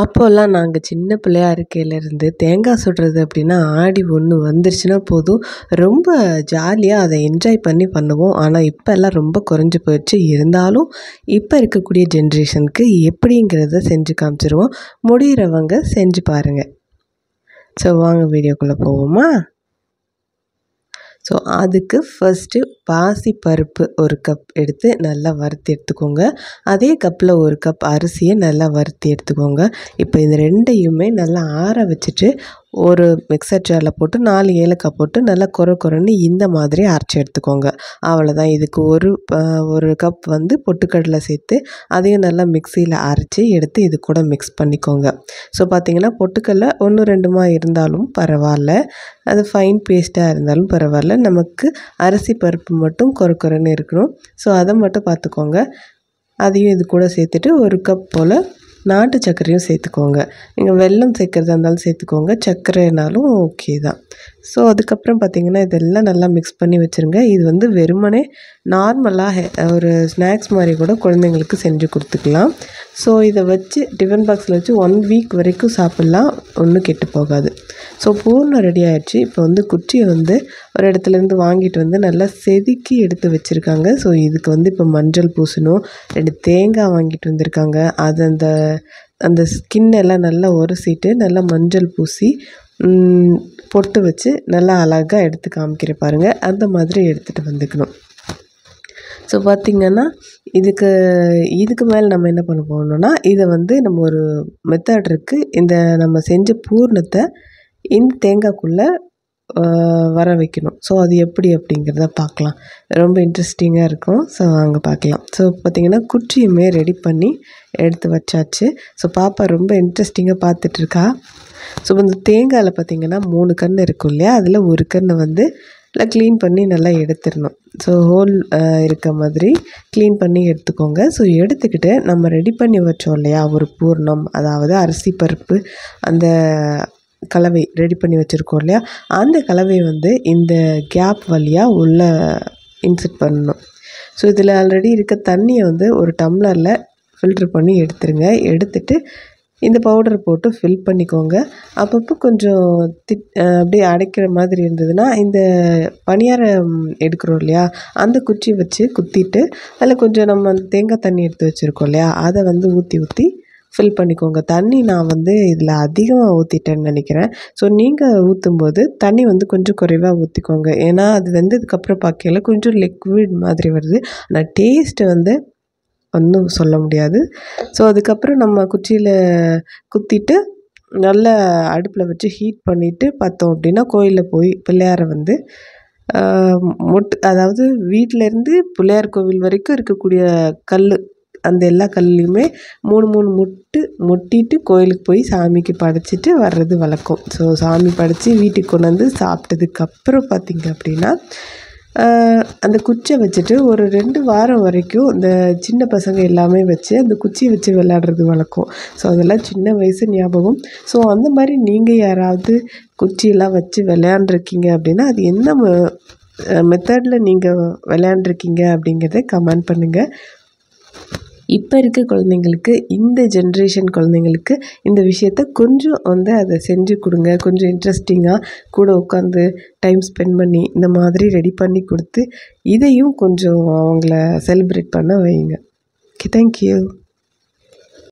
அப்போல்லாம் நாங்கள் சின்ன பிள்ளையா இருக்கையிலேருந்து தேங்காய் சுடுறது அப்படின்னா ஆடி 1 வந்துருச்சுன்னா போதும், ரொம்ப ஜாலியாக அதை என்ஜாய் பண்ணி பண்ணுவோம். ஆனால் இப்போல்லாம் ரொம்ப குறைஞ்சி போயிடுச்சு. இருந்தாலும் இப்போ இருக்கக்கூடிய ஜென்ரேஷனுக்கு எப்படிங்கிறத செஞ்சு காமிச்சிருவோம். முடிகிறவங்க செஞ்சு பாருங்கள். ஸோ வாங்க வீடியோக்குள்ளே போவோமா? ஸோ அதுக்கு ஃபஸ்ட்டு பாசிப்பருப்பு 1 கப் எடுத்து நல்லா வறுத்து எடுத்துக்கோங்க. அதே கப்பில் 1 கப் அரிசியை நல்லா வறுத்து எடுத்துக்கோங்க. இப்போ இந்த 2யுமே நல்லா ஆற வச்சுட்டு ஒரு மிக்சர் ஜாரில் போட்டு 4 ஏலக்காய் போட்டு நல்லா கொரன்னு இந்த மாதிரி அரைச்சி எடுத்துக்கோங்க. அவ்வளோதான். இதுக்கு ஒரு கப் வந்து பொட்டுக்கடலை சேர்த்து அதையும் நல்லா மிக்சியில் அரைச்சி எடுத்து இது கூட மிக்ஸ் பண்ணிக்கோங்க. ஸோ பார்த்திங்கன்னா பொட்டுக்கடலை 1 2மா இருந்தாலும் பரவாயில்ல, அது ஃபைன் பேஸ்ட்டாக இருந்தாலும் பரவாயில்ல, நமக்கு அரிசி பருப்பு மட்டும் கொரன்னு இருக்கணும். ஸோ அதை மட்டும் பார்த்துக்கோங்க. அதையும் இது கூட சேர்த்துட்டு 1 கப் போல் நாட்டு சர்க்கரையும் சேர்த்துக்கோங்க. நீங்கள் வெல்லம் சேர்க்குறதா இருந்தாலும் சேர்த்துக்கோங்க, சர்க்கரைனாலும் ஓகே தான். ஸோ அதுக்கப்புறம் பார்த்திங்கன்னா இதெல்லாம் நல்லா மிக்ஸ் பண்ணி வச்சுருங்க. இது வந்து வெறுமனே நார்மலாக ஒரு ஸ்நாக்ஸ் மாதிரி கூட குழந்தைங்களுக்கு செஞ்சு கொடுத்துக்கலாம். ஸோ இதை வச்சு டிஃபன் பாக்ஸில் வச்சு 1 வீக் வரைக்கும் சாப்பிட்லாம், ஒன்றும் கெட்டு போகாது. ஸோ பூர்ணம் ரெடி ஆகிடுச்சு. இப்போ வந்து குச்சியை வந்து ஒரு இடத்துலேருந்து வாங்கிட்டு வந்து நல்லா செதுக்கி எடுத்து வச்சுருக்காங்க. ஸோ இதுக்கு வந்து இப்போ மஞ்சள் பூசணும். 2 தேங்காய் வாங்கிட்டு வந்திருக்காங்க. அது அந்த ஸ்கின்னெல்லாம் நல்லா உரசிட்டு நல்லா மஞ்சள் பூசி பொட்டு வச்சு நல்லா அழகாக எடுத்து காமிக்கிற பாருங்கள். அந்த மாதிரி எடுத்துகிட்டு வந்துக்கணும். ஸோ பார்த்திங்கன்னா இதுக்கு மேலே நம்ம என்ன பண்ண போகணுன்னா, இதை வந்து நம்ம ஒரு மெத்தட் இருக்குது. இந்த நம்ம செஞ்ச பூர்ணத்தை இந்த தேங்காய்க்குள்ளே வர வைக்கணும். ஸோ அது எப்படி அப்படிங்கிறத பார்க்கலாம். ரொம்ப இன்ட்ரெஸ்டிங்காக இருக்கும். ஸோ வாங்க பார்க்கலாம். ஸோ பார்த்திங்கன்னா குச்சியுமே ரெடி பண்ணி எடுத்து வச்சாச்சு. ஸோ பாப்பா ரொம்ப இன்ட்ரெஸ்டிங்காக பார்த்துட்ருக்கா. ஸோ இந்த தேங்காயில் பார்த்திங்கன்னா 3 கன்று இருக்கும் இல்லையா, அதில் 1 கன்று வந்து நல்லா க்ளீன் பண்ணி நல்லா எடுத்துடணும். ஸோ ஹோல் இருக்க மாதிரி க்ளீன் பண்ணி எடுத்துக்கோங்க. ஸோ எடுத்துக்கிட்டு நம்ம ரெடி பண்ணி வச்சோம் இல்லையா ஒரு பூர்ணம், அதாவது அரிசி பருப்பு அந்த கலவை ரெடி பண்ணி வச்சுருக்கோம் இல்லையா, அந்த கலவையை வந்து இந்த கேப் வழியாக உள்ளே இன்சர்ட் பண்ணணும். ஸோ இதில் ஆல்ரெடி இருக்க தண்ணியை வந்து ஒரு டம்ளரில் ஃபில்ட்ரு பண்ணி எடுத்துருங்க. எடுத்துகிட்டு இந்த பவுடரை போட்டு ஃபில் பண்ணிக்கோங்க. அப்பப்போ கொஞ்சம் அப்படியே அடைக்கிற மாதிரி இருந்ததுன்னா இந்த பணியாரம் எடுக்கிறோம் இல்லையா, அந்த குச்சி வச்சு குத்திட்டு அதில் கொஞ்சம் நம்ம அந்த தேங்காய் தண்ணி எடுத்து வச்சுருக்கோம் இல்லையா, அதை வந்து ஊற்றி ஃபில் பண்ணிக்கோங்க. தண்ணி நான் வந்து இதில் அதிகமாக ஊற்றிட்டேன்னு நினைக்கிறேன். ஸோ நீங்கள் ஊற்றும்போது தண்ணி வந்து கொஞ்சம் குறைவாக ஊற்றிக்கோங்க. ஏன்னா அது வெந்ததுக்கப்புறம் பார்க்கையில கொஞ்சம் லிக்விட் மாதிரி வருது. ஆனால் டேஸ்ட்டு வந்து ஒன்றும் சொல்ல முடியாது. ஸோ அதுக்கப்புறம் நம்ம குச்சியில் குத்திட்டு நல்லா அடுப்பில் வச்சு ஹீட் பண்ணிவிட்டு பார்த்தோம் அப்படின்னா, கோயிலில் போய் பிள்ளையாரை வந்து அதாவது வீட்டிலேருந்து பிள்ளையார் கோவில் வரைக்கும் இருக்கக்கூடிய கல், அந்த எல்லா கல்லையுமே 3 முட்டிட்டு கோயிலுக்கு போய் சாமிக்கு படைச்சிட்டு வர்றது வழக்கம். ஸோ சாமி படைச்சி வீட்டுக்கு கொண்டு வந்து சாப்பிட்டதுக்கப்புறம் பார்த்திங்க அப்படின்னா அந்த குச்சை வச்சுட்டு ஒரு 2 வாரம் வரைக்கும் இந்த சின்ன பசங்க எல்லாமே வச்சு அந்த குச்சியை வச்சு விளையாடுறது வழக்கம். ஸோ அதெல்லாம் சின்ன வயசு ஞாபகம். ஸோ அந்த மாதிரி நீங்கள் யாராவது குச்சியெல்லாம் வச்சு விளையாண்டுருக்கீங்க அப்படின்னா அது என்ன மெத்தடில் நீங்கள் விளையாண்டுருக்கீங்க அப்படிங்கிறத கமெண்ட் பண்ணுங்கள். இப்போ இருக்க குழந்தைங்களுக்கு, இந்த ஜென்ரேஷன் குழந்தைங்களுக்கு இந்த விஷயத்த கொஞ்சம் வந்து அதை செஞ்சு கொடுங்க. கொஞ்சம் இன்ட்ரெஸ்டிங்காக கூட உட்காந்து டைம் ஸ்பெண்ட் பண்ணி இந்த மாதிரி ரெடி பண்ணி கொடுத்து இதையும் கொஞ்சம் அவங்கள செலிப்ரேட் பண்ண வைங்க. Okay, thank you.